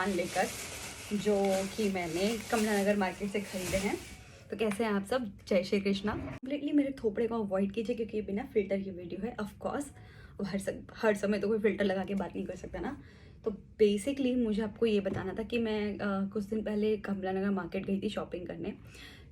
सामान लेकर, जो कि मैंने कमला नगर मार्केट से खरीदे हैं। तो कैसे हैं आप सब? जय श्री कृष्णा। कंप्लीटली मेरे थोपड़े को अवॉइड कीजिए क्योंकि ये बिना फिल्टर की वीडियो है। ऑफ कोर्स हर समय तो कोई फिल्टर लगा के बात नहीं कर सकता ना। तो बेसिकली मुझे आपको ये बताना था कि मैं कुछ दिन पहले कमला नगर मार्केट गई थी शॉपिंग करने।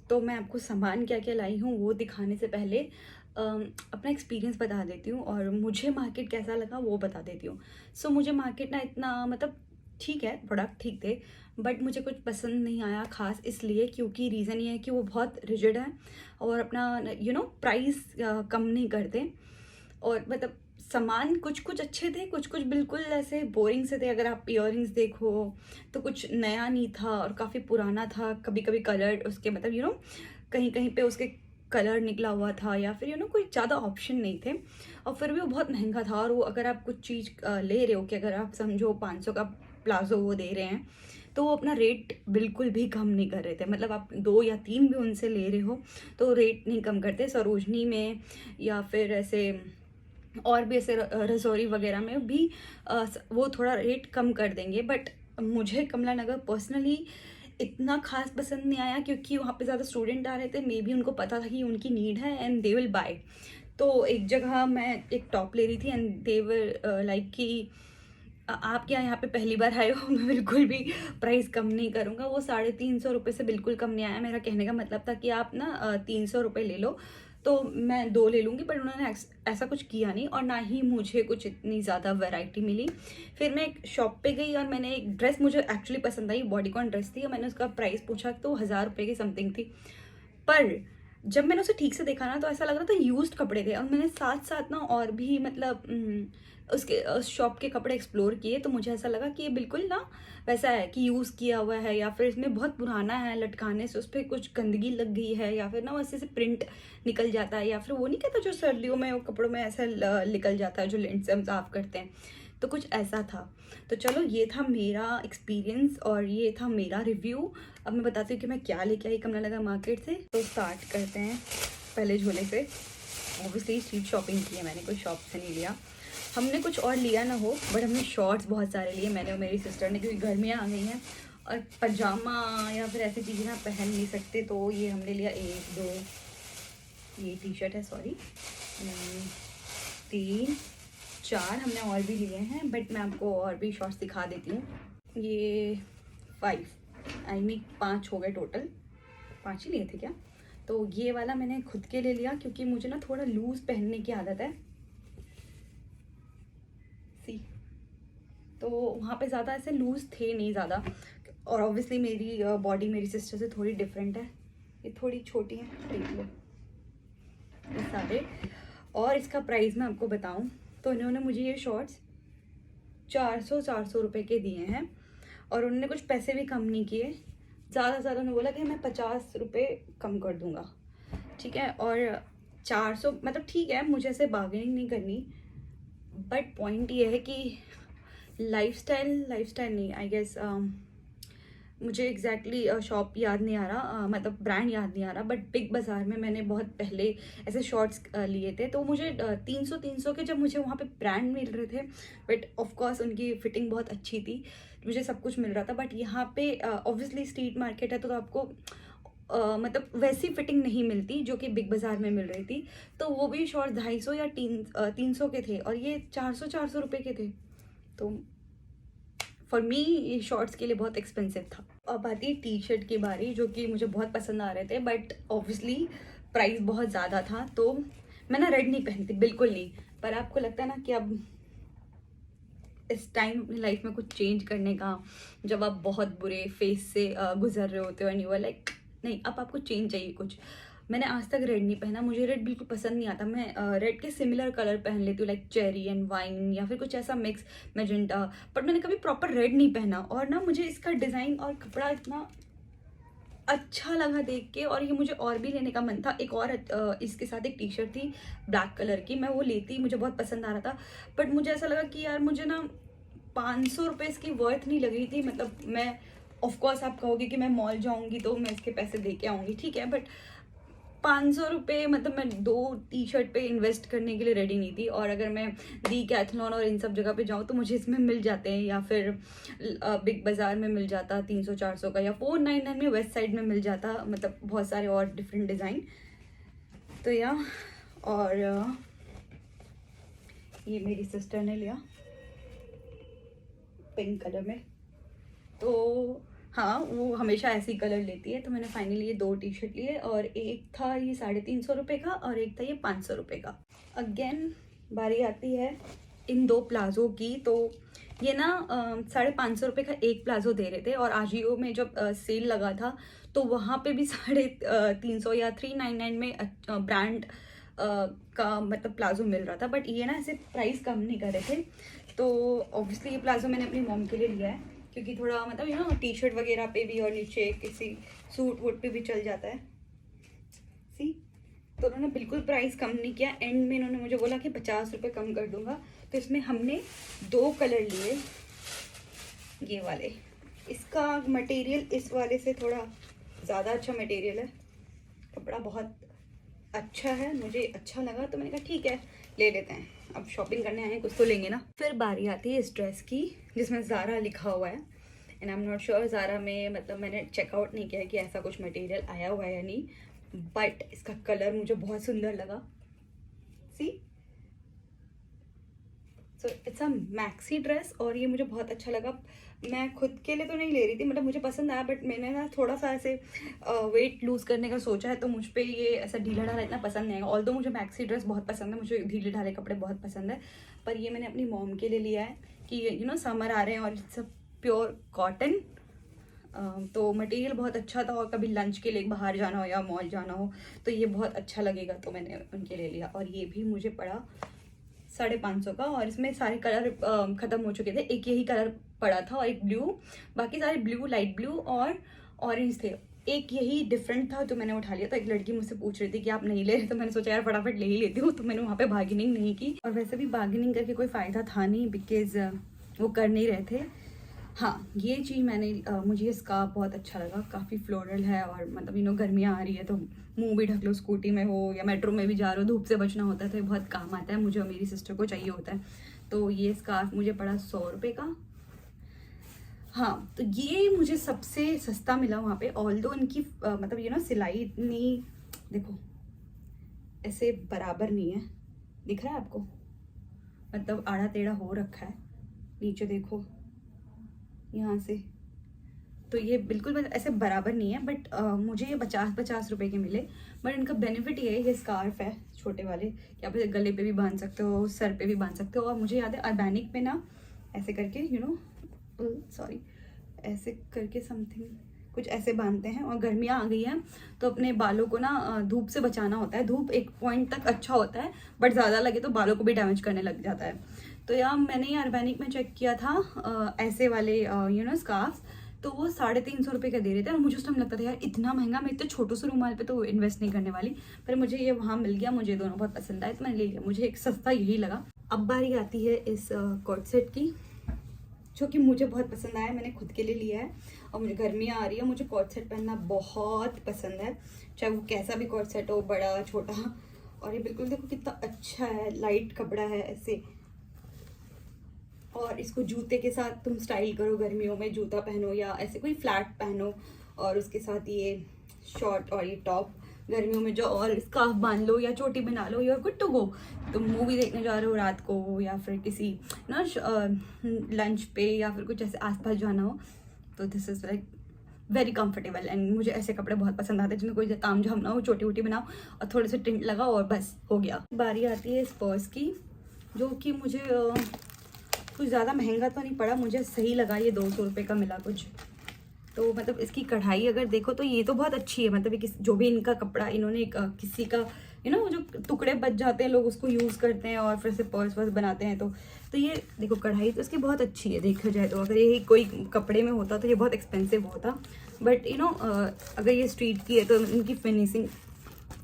तो मैं आपको सामान क्या क्या लाई हूँ वो दिखाने से पहले अपना एक्सपीरियंस बता देती हूँ और मुझे मार्केट कैसा लगा वो बता देती हूँ। सो मुझे मार्केट ना इतना मतलब ठीक है, प्रोडक्ट ठीक थे, बट मुझे कुछ पसंद नहीं आया खास, इसलिए क्योंकि रीज़न ये है कि वो बहुत रिजिड है और अपना प्राइस कम नहीं करते। और मतलब सामान कुछ कुछ अच्छे थे, कुछ कुछ बिल्कुल ऐसे बोरिंग से थे। अगर आप इयररिंग्स देखो तो कुछ नया नहीं था और काफ़ी पुराना था। कभी कभी कलर उसके मतलब कहीं कहीं पे उसके कलर निकला हुआ था या फिर कोई ज़्यादा ऑप्शन नहीं थे। और फिर भी वो बहुत महंगा था। और वो अगर आप कुछ चीज़ ले रहे हो कि अगर आप समझो 500 का प्लाजो वो दे रहे हैं तो वो अपना रेट बिल्कुल भी कम नहीं कर रहे थे। मतलब आप 2 या 3 भी उनसे ले रहे हो तो रेट नहीं कम करते। सरोजनी में या फिर ऐसे और भी ऐसे रजौरी वगैरह में भी वो थोड़ा रेट कम कर देंगे। बट मुझे कमला नगर पर्सनली इतना खास पसंद नहीं आया क्योंकि वहाँ पे ज़्यादा स्टूडेंट आ रहे थे। मे बी उनको पता था कि उनकी नीड है एंड दे विल बाय। तो एक जगह मैं एक टॉप ले रही थी एंड दे वर लाइक कि आप क्या यहाँ पे पहली बार आए हो, मैं बिल्कुल भी प्राइस कम नहीं करूँगा। वो 350 रुपये से बिल्कुल कम नहीं आया। मेरा कहने का मतलब था कि आप ना 300 रुपये ले लो तो मैं 2 ले लूँगी, पर उन्होंने ऐसा कुछ किया नहीं और ना ही मुझे कुछ इतनी ज़्यादा वैरायटी मिली। फिर मैं एक शॉप पे गई और मैंने एक ड्रेस मुझे एक्चुअली पसंद आई, बॉडीकॉन ड्रेस थी और मैंने उसका प्राइस पूछा तो 1000 रुपये की समथिंग थी। पर जब मैंने उसे ठीक से देखा ना तो ऐसा लग रहा था यूज्ड कपड़े थे। और मैंने साथ साथ ना और भी मतलब उसके उस शॉप के कपड़े एक्सप्लोर किए तो मुझे ऐसा लगा कि ये बिल्कुल ना वैसा है कि यूज़ किया हुआ है या फिर इसमें बहुत पुराना है, लटकाने से उस पर कुछ गंदगी लग गई है या फिर ना वैसे से प्रिंट निकल जाता है या फिर वो नहीं कहता जो सर्दियों में वो कपड़ों में ऐसा निकल जाता है जो लिंट से हम साफ करते हैं, तो कुछ ऐसा था। तो चलो ये था मेरा एक्सपीरियंस और ये था मेरा रिव्यू। अब मैं बताती हूँ कि मैं क्या लेके आई कमला नगर मार्केट से। तो स्टार्ट करते हैं पहले झोले से। ऑब्वियसली स्ट्रीट शॉपिंग की है मैंने, कोई शॉप से नहीं लिया। हमने कुछ और लिया ना हो बट हमने शॉर्ट्स बहुत सारे लिए, मैंने और मेरी सिस्टर ने, क्योंकि गर्मियाँ आ गई हैं और पजामा या फिर ऐसी चीज़ें ना पहन नहीं सकते। तो ये हमने लिया 1 2, ये टी शर्ट है सॉरी, 3 4 हमने और भी लिए हैं बट मैं आपको और भी शॉर्ट्स दिखा देती हूँ। ये 5 आई मीन 5 हो गए टोटल, 5 ही लिए थे क्या। तो ये वाला मैंने खुद के लिए लिया क्योंकि मुझे ना थोड़ा लूज़ पहनने की आदत है। सी तो वहाँ पे ज़्यादा ऐसे लूज़ थे नहीं ज़्यादा। और ऑब्वियसली मेरी बॉडी मेरी सिस्टर से थोड़ी डिफरेंट है, ये थोड़ी छोटी है, देख लो ये सारे। और इसका प्राइस मैं आपको बताऊं तो इन्होंने मुझे ये शॉर्ट्स 400 रुपये के दिए हैं और उन्होंने कुछ पैसे भी कम नहीं किए। ज़्यादा ज़्यादा उन्होंने बोला कि मैं 50 रुपये कम कर दूंगा, ठीक है। और 400 मतलब ठीक है, मुझे ऐसे बार्गेनिंग नहीं करनी, बट पॉइंट ये है कि लाइफस्टाइल नहीं, आई गेस मुझे एग्जैक्टली शॉप याद नहीं आ रहा, मतलब ब्रांड याद नहीं आ रहा, बट बिग बाज़ार में मैंने बहुत पहले ऐसे शॉर्ट्स लिए थे। तो मुझे 300 के जब मुझे वहाँ पे ब्रांड मिल रहे थे, बट ऑफ कोर्स उनकी फिटिंग बहुत अच्छी थी, मुझे सब कुछ मिल रहा था। बट यहाँ पे ऑब्वियसली स्ट्रीट मार्केट है तो आपको मतलब वैसी फिटिंग नहीं मिलती जो कि बिग बाज़ार में मिल रही थी। तो वो भी शॉर्ट 250 या 300 के थे और ये 400 रुपये के थे। तो फॉर मी ये शॉर्ट्स के लिए बहुत एक्सपेंसिव था। अब आती है टी शर्ट की बारी, जो कि मुझे बहुत पसंद आ रहे थे बट ऑब्वियसली प्राइस बहुत ज़्यादा था। तो मैं ना रेड नहीं पहनती बिल्कुल नहीं, पर आपको लगता है ना कि अब इस टाइम अपनी लाइफ में कुछ चेंज करने का, जब आप बहुत बुरे फेस से गुजर रहे होते हो एंड यू आर लाइक नहीं, अब आपको चेंज चाहिए कुछ। मैंने आज तक रेड नहीं पहना, मुझे रेड बिल्कुल पसंद नहीं आता। मैं रेड के सिमिलर कलर पहन लेती हूँ, लाइक चेरी एंड वाइन या फिर कुछ ऐसा मिक्स, मैजेंटा, बट मैंने कभी प्रॉपर रेड नहीं पहना। और ना मुझे इसका डिज़ाइन और कपड़ा इतना अच्छा लगा देख के और ये मुझे और भी लेने का मन था। एक और इसके साथ एक टी शर्ट थी ब्लैक कलर की, मैं वो लेती, मुझे बहुत पसंद आ रहा था। बट मुझे ऐसा लगा कि यार मुझे ना 500 रुपये इसकी वर्थ नहीं लग रही थी। मतलब मैं ऑफकोर्स आप कहोगे कि मैं मॉल जाऊंगी तो मैं इसके पैसे दे के आऊँगी, ठीक है, बट 500 रुपये मतलब मैं 2 टी-शर्ट पे इन्वेस्ट करने के लिए रेडी नहीं थी। और अगर मैं डीकैथलॉन और इन सब जगह पे जाऊँ तो मुझे इसमें मिल जाते हैं, या फिर बिग बाज़ार में मिल जाता 300-400 का, या 499 में वेस्ट साइड में मिल जाता, मतलब बहुत सारे और डिफरेंट डिज़ाइन। तो या और ये मेरी सिस्टर ने लिया पिंक कलर में, तो हाँ वो हमेशा ऐसी कलर लेती है। तो मैंने फाइनली ये 2 टी-शर्ट लिए, और एक था ये 350 रुपये का और एक था ये 500 रुपये का। अगेन बारी आती है इन 2 प्लाज़ो की। तो ये ना 550 रुपये का एक प्लाज़ो दे रहे थे, और आजियो में जब सेल लगा था तो वहाँ पे भी 350 या 399 में ब्रांड का मतलब प्लाज़ो मिल रहा था। बट ये ना ऐसे प्राइस कम नहीं कर रहे थे। तो ऑब्वियसली ये प्लाज़ो मैंने अपनी मॉम के लिए लिया है, क्योंकि थोड़ा मतलब टी-शर्ट वगैरह पे भी और नीचे किसी सूट वूट पे भी चल जाता है। सी, तो उन्होंने बिल्कुल प्राइस कम नहीं किया। एंड में इन्होंने मुझे बोला कि 50 रुपये कम कर दूंगा। तो इसमें हमने 2 कलर लिए, ये वाले। इसका मटेरियल इस वाले से थोड़ा ज़्यादा अच्छा मटेरियल है, कपड़ा बहुत अच्छा है, मुझे अच्छा लगा। तो मैंने कहा ठीक है ले लेते हैं, अब शॉपिंग करने आए हैं कुछ तो लेंगे ना। फिर बारी आती है इस ड्रेस की जिसमें ज़ारा लिखा हुआ है। And I am not sure Zara में मतलब मैंने चेकआउट नहीं किया है कि ऐसा कुछ मटेरियल आया हुआ है या नहीं, बट इसका कलर मुझे बहुत सुंदर लगा। See, so it's a maxi dress, और ये मुझे बहुत अच्छा लगा। मैं खुद के लिए तो नहीं ले रही थी, मतलब मुझे पसंद आया, बट मैंने ना थोड़ा सा ऐसे वेट लूज़ करने का सोचा है, तो मुझ पे ये ऐसा ढीला ढाला इतना पसंद नहीं आएगा। ऑल्दो मुझे मैक्सी ड्रेस बहुत पसंद है, मुझे ढीले ढाले कपड़े बहुत पसंद है, पर ये मैंने अपनी मॉम के लिए लिया है कि समर आ रहे हैं और इट्स प्योर कॉटन। तो मटेरियल बहुत अच्छा था, और कभी लंच के लिए बाहर जाना हो या मॉल जाना हो तो ये बहुत अच्छा लगेगा, तो मैंने उनके लिए लिया। और ये भी मुझे पड़ा 550 का, और इसमें सारे कलर ख़त्म हो चुके थे। एक यही कलर पड़ा था और एक ब्लू, बाकी सारे ब्लू, लाइट ब्लू और ऑरेंज थे। एक यही डिफरेंट था तो मैंने उठा लिया। तो एक लड़की मुझसे पूछ रही थी कि आप नहीं ले रहे, तो मैंने सोचा यार फटाफट ले ही लेती हूँ। तो मैंने वहाँ पे बार्गेनिंग नहीं की, और वैसे भी बार्गेनिंग करके कोई फ़ायदा था नहीं, बिकॉज वो कर नहीं रहे थे। हाँ, ये चीज़ मुझे ये स्कार्फ बहुत अच्छा लगा, काफ़ी फ्लोरल है, और मतलब गर्मियाँ आ रही है तो मुंह भी ढक लो, स्कूटी में हो या मेट्रो में भी जा रहे हो, धूप से बचना होता है तो ये बहुत काम आता है मुझे और मेरी सिस्टर को चाहिए होता है। तो ये स्कार्फ मुझे पड़ा 100 रुपये का। हाँ, तो ये मुझे सबसे सस्ता मिला वहाँ पे। ऑल्दो इनकी मतलब सिलाई इतनी, देखो ऐसे बराबर नहीं है, दिख रहा है आपको, मतलब आड़ा टेढ़ा हो रखा है, नीचे देखो यहाँ से, तो ये बिल्कुल ऐसे बराबर नहीं है। बट मुझे ये 50 रुपए के मिले। बट इनका बेनिफिट ये है, ये स्कार्फ है छोटे वाले, कि आप गले पे भी बांध सकते हो, सर पे भी बांध सकते हो। और मुझे याद है अर्बैनिक पे ना ऐसे करके सॉरी ऐसे करके समथिंग कुछ ऐसे बांधते हैं। और गर्मियाँ आ गई हैं तो अपने बालों को ना धूप से बचाना होता है। धूप एक पॉइंट तक अच्छा होता है, बट ज़्यादा लगे तो बालों को भी डैमेज करने लग जाता है। तो यार मैंने ये अर्बैनिक में चेक किया था ऐसे वाले स्कार्फ, तो वो 350 रुपये का दे रहे थे। और मुझे उस टाइम लगता था यार इतना महंगा, मैं इतने छोटे से रुमाल पे तो इन्वेस्ट नहीं करने वाली, पर मुझे ये वहाँ मिल गया, मुझे दोनों बहुत पसंद आए तो मैंने ले लिया। मुझे एक सस्ता यही लगा। अब बारी आती है इस कोट सेट की, जो कि मुझे बहुत पसंद आया, मैंने खुद के लिए लिया है। और मुझे गर्मियाँ आ रही है, मुझे कोट सेट पहनना बहुत पसंद है, चाहे वो कैसा भी कोट सेट हो, बड़ा छोटा। और ये बिल्कुल देखो कितना अच्छा है, लाइट कपड़ा है ऐसे। और इसको जूते के साथ तुम स्टाइल करो, गर्मियों में जूता पहनो या ऐसे कोई फ्लैट पहनो, और उसके साथ ये शॉर्ट और ये टॉप, गर्मियों में जो और स्कार्फ बांध लो या चोटी बना लो, यू गुड टू गो। तुम मूवी देखने जा रहे हो रात को, या फिर किसी लंच पे, या फिर कुछ ऐसे आसपास जाना हो, तो this is like very comfortable. And मुझे ऐसे कपड़े बहुत पसंद आते हैं जिनमें कोई ताम झाम ना हो, छोटी वोटी बनाओ और थोड़े से टिंट लगाओ और बस हो गया। बारी आती है इस पर्स की, जो कि मुझे कुछ ज़्यादा महंगा तो नहीं पड़ा, मुझे सही लगा। ये 200 रुपये का मिला कुछ। तो मतलब इसकी कढ़ाई अगर देखो तो ये तो बहुत अच्छी है, मतलब जो भी इनका कपड़ा इन्होंने किसी का वो जो टुकड़े बच जाते हैं लोग उसको यूज़ करते हैं और फिर से पर्स वर्स बनाते हैं। तो ये देखो कढ़ाई तो इसकी बहुत अच्छी है देखा जाए तो। अगर ये कोई कपड़े में होता तो ये बहुत एक्सपेंसिव होता, बट अगर ये स्ट्रीट की है तो इनकी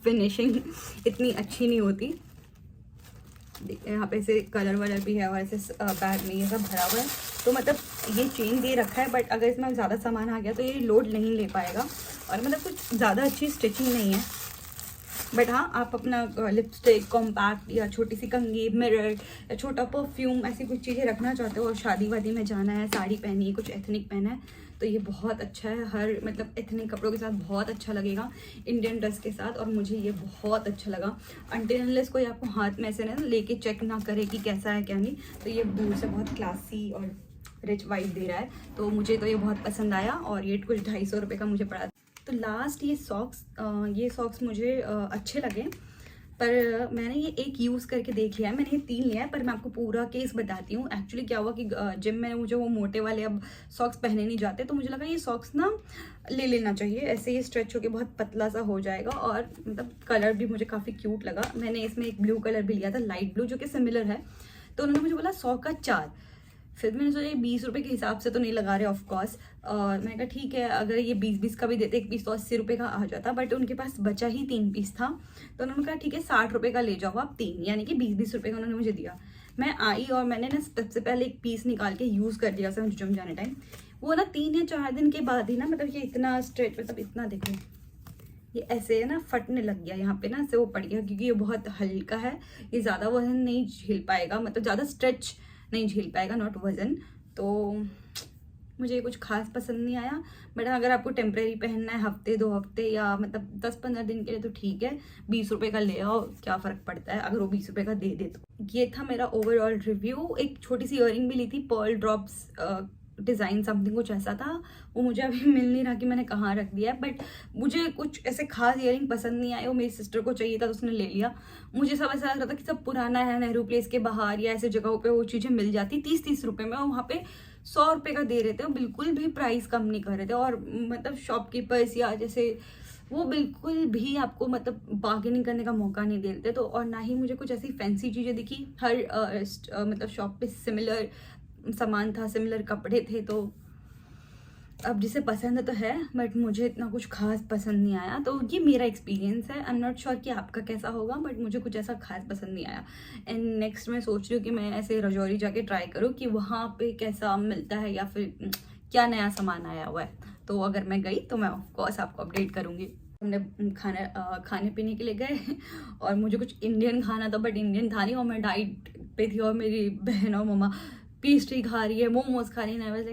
फिनिशिंग इतनी अच्छी नहीं होती। यहाँ पे ऐसे कलर वलर भी है और ऐसे बैग में ये सब भरा हुआ है। तो मतलब ये चेन दे रखा है, बट अगर इसमें ज़्यादा सामान आ गया तो ये लोड नहीं ले पाएगा। और मतलब कुछ ज़्यादा अच्छी स्टिचिंग नहीं है, बट हाँ, आप अपना लिपस्टिक, कॉम्पैक्ट या छोटी सी कंघी, मिरर या छोटा परफ्यूम, ऐसी कुछ चीज़ें रखना चाहते हो और शादी वादी में जाना है, साड़ी पहनी है, कुछ एथनिक पहना है, तो ये बहुत अच्छा है। हर मतलब एथनिक कपड़ों के साथ बहुत अच्छा लगेगा, इंडियन ड्रेस के साथ, और मुझे ये बहुत अच्छा लगा। अनटिल अनलेस कोई आपको हाथ में ऐसे ना लेके चेक ना करे कि कैसा है क्या नहीं, तो ये दूर से बहुत क्लासी और रिच वाइब दे रहा है, तो मुझे तो ये बहुत पसंद आया। और ये कुछ 250 रुपये का मुझे पड़ा। तो लास्ट ये सॉक्स मुझे अच्छे लगे, पर मैंने ये एक यूज़ करके देख लिया है, मैंने ये 3 लिया है, पर मैं आपको पूरा केस बताती हूँ। एक्चुअली क्या हुआ कि जिम में मुझे वो मोटे वाले अब सॉक्स पहने नहीं जाते, तो मुझे लगा ये सॉक्स ना ले लेना चाहिए, ऐसे ये स्ट्रेच होके बहुत पतला सा हो जाएगा, और मतलब कलर भी मुझे काफ़ी क्यूट लगा। मैंने इसमें एक ब्लू कलर भी लिया था, लाइट ब्लू, जो कि सिमिलर है, तो उन्होंने मुझे बोला 100 का 4। फिर मैंने सोचा ये 20 रुपये के हिसाब से तो नहीं लगा रहे ऑफकोर्स, और मैंने कहा ठीक है, अगर ये 20 का भी देते, एक पीस तो 80 रुपये का आ जाता, बट उनके पास बचा ही 3 पीस था, तो उन्होंने कहा ठीक है 60 रुपये का ले जाओ आप 3, यानी कि 20 रुपये का उन्होंने मुझे दिया। मैं आई और मैंने ना सबसे पहले एक पीस निकाल के यूज़ कर दिया उसमें जिम जाने टाइम। वो ना 3 या 4 दिन के बाद ही ना, मतलब ये इतना स्ट्रेच, मतलब इतना देखो ये ऐसे ना फटने लग गया, यहाँ पे ना ऐसे वो पड़ गया, क्योंकि ये बहुत हल्का है, ये ज़्यादा वजन नहीं झेल पाएगा, मतलब ज़्यादा स्ट्रेच नहीं झेल पाएगा, नॉट वजन। तो मुझे कुछ खास पसंद नहीं आया, बट अगर आपको टेम्प्रेरी पहनना है हफ्ते 2 हफ्ते या मतलब 10-15 दिन के लिए, तो ठीक है, 20 रुपये का ले आओ, क्या फ़र्क पड़ता है अगर वो 20 रुपये का दे दे तो। ये था मेरा ओवरऑल रिव्यू। एक छोटी सी इयरिंग भी ली थी, पर्ल ड्रॉप्स डिज़ाइन समथिंग कुछ ऐसा था, वो मुझे अभी मिल नहीं रहा कि मैंने कहाँ रख दिया है, बट मुझे कुछ ऐसे खास इयरिंग पसंद नहीं आए, वो मेरी सिस्टर को चाहिए था तो उसने ले लिया। मुझे सब ऐसा लग रहा था कि सब पुराना है, नेहरू प्लेस के बाहर या ऐसे जगहों पे वो चीज़ें मिल जाती 30-30 रुपये में, और वहाँ पे 100 रुपये का दे रहे थे, वो बिल्कुल भी प्राइस कम नहीं कर रहे थे, और मतलब शॉपकीपर्स या जैसे वो बिल्कुल भी आपको मतलब बार्गेनिंग करने का मौका नहीं दे रहे थे। तो और ना ही मुझे कुछ ऐसी फैंसी चीज़ें दिखी, हर मतलब शॉप पे सिमिलर सामान था, सिमिलर कपड़े थे, तो अब जिसे पसंद है तो है, बट मुझे इतना कुछ खास पसंद नहीं आया। तो ये मेरा एक्सपीरियंस है, आई एम नॉट श्योर कि आपका कैसा होगा, बट मुझे कुछ ऐसा खास पसंद नहीं आया। एंड नेक्स्ट मैं सोच रही हूँ कि मैं ऐसे रजौरी जाके ट्राई करूँ कि वहाँ पे कैसा मिलता है या फिर क्या नया सामान आया हुआ है। तो अगर मैं गई तो मैं ऑफकोर्स आपको अपडेट करूँगी। हमने खाने पीने के लिए गए और मुझे कुछ इंडियन खाना था, बट इंडियन था नहीं, और मैं डाइट पे थी, और मेरी बहन और मम्मा पेस्ट्री खा रही है, मोमोज खा रही है, वैसे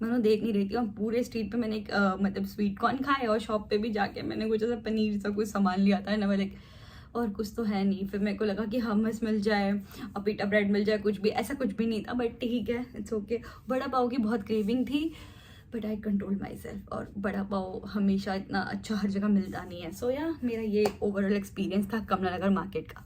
मैंने देख नहीं रही थी। और पूरे स्ट्रीट पे मैंने एक मतलब स्वीट कॉर्न खाए, और शॉप पे भी जाके मैंने कुछ ऐसा पनीर सा कुछ सामान लिया था ना, लाइक और कुछ तो है नहीं। फिर मेरे को लगा कि हमस मिल जाए और पीटा ब्रेड मिल जाए, कुछ भी ऐसा कुछ भी नहीं था, बट ठीक है, इट्स ओके। बड़ा पाव की बहुत क्रेविंग थी, but I control my self, और बड़ा पाव हमेशा इतना अच्छा हर जगह मिलता नहीं है। सो या मेरा ये ओवरऑल एक्सपीरियंस था कमला नगर मार्केट का।